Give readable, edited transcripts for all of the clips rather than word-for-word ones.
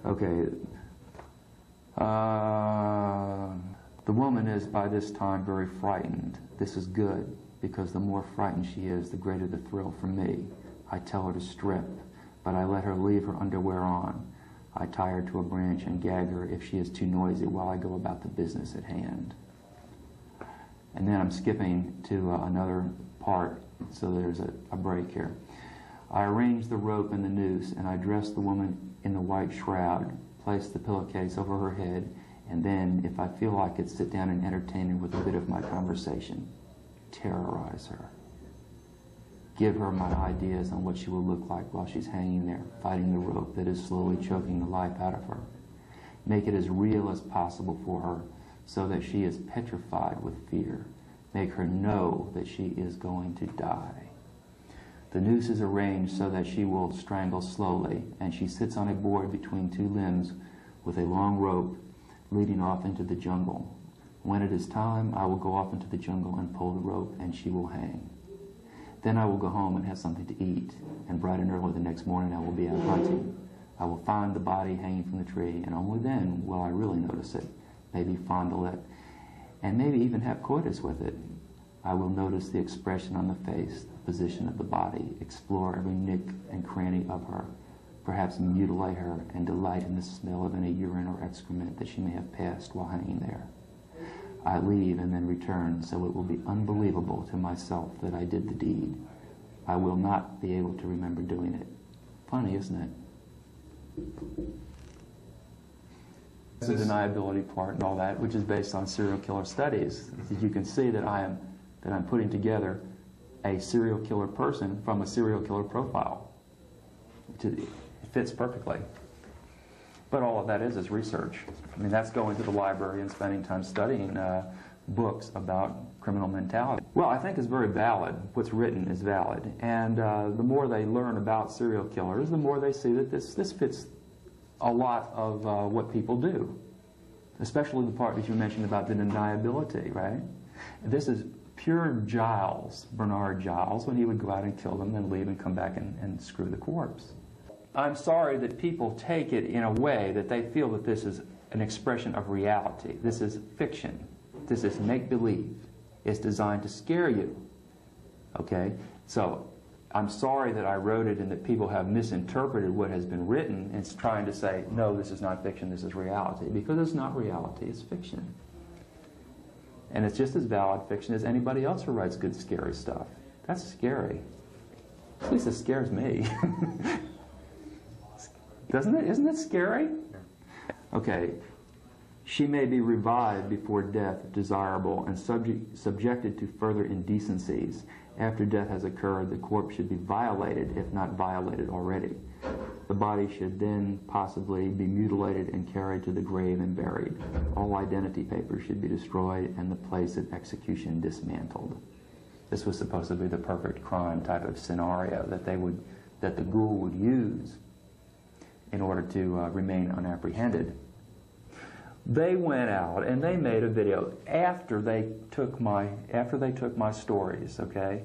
Okay. The woman is by this time very frightened. This is good, because the more frightened she is, the greater the thrill for me. I tell her to strip, but I let her leave her underwear on. I tie her to a branch and gag her if she is too noisy while I go about the business at hand. And then I'm skipping to another part, so there's a break here. I arrange the rope and the noose, and I dress the woman in the white shroud, place the pillowcase over her head, and then, if I feel like it, sit down and entertain her with a bit of my conversation. Terrorize her. Give her my ideas on what she will look like while she's hanging there, fighting the rope that is slowly choking the life out of her. Make it as real as possible for her, so that she is petrified with fear. Make her know that she is going to die. The noose is arranged so that she will strangle slowly, and she sits on a board between two limbs with a long rope leading off into the jungle. When it is time, I will go off into the jungle and pull the rope, and she will hang. Then I will go home and have something to eat, and bright and early the next morning I will be out hunting. I will find the body hanging from the tree, and only then will I really notice it, maybe fondle it, and maybe even have coitus with it. I will notice the expression on the face, the position of the body, explore every nick and cranny of her, perhaps mutilate her and delight in the smell of any urine or excrement that she may have passed while hanging there. I leave and then return, so it will be unbelievable to myself that I did the deed. I will not be able to remember doing it. Funny, isn't it? The deniability part and all that, which is based on serial killer studies. You can see that I'm putting together a serial killer person from a serial killer profile. It fits perfectly. But all of that is research. I mean, that's going to the library and spending time studying books about criminal mentality. Well, I think it's very valid. What's written is valid. And the more they learn about serial killers, the more they see that this fits a lot of what people do, especially the part that you mentioned about the deniability, right? This is pure Giles, Bernard Giles, when he would go out and kill them, then leave and come back and screw the corpse. I'm sorry that people take it in a way that they feel that this is an expression of reality. This is fiction. This is make-believe. It's designed to scare you. Okay? So I'm sorry that I wrote it and that people have misinterpreted what has been written and trying to say, no, this is not fiction, this is reality. Because it's not reality, it's fiction. And it's just as valid fiction as anybody else who writes good, scary stuff. That's scary. At least it scares me. Doesn't it? Isn't it scary? Okay. She may be revived before death, desirable, and subjected to further indecencies. After death has occurred, the corpse should be violated, if not violated already. The body should then possibly be mutilated and carried to the grave and buried. All identity papers should be destroyed and the place of execution dismantled. This was supposed to be the perfect crime type of scenario that the ghoul would use in order to remain unapprehended. They went out and they made a video after they took my stories, okay?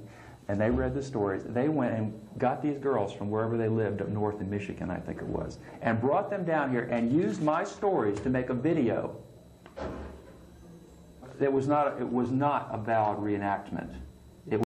And they read the stories. They went and got these girls from wherever they lived up north in Michigan, I think it was, and brought them down here and used my stories to make a video. It was not a valid reenactment.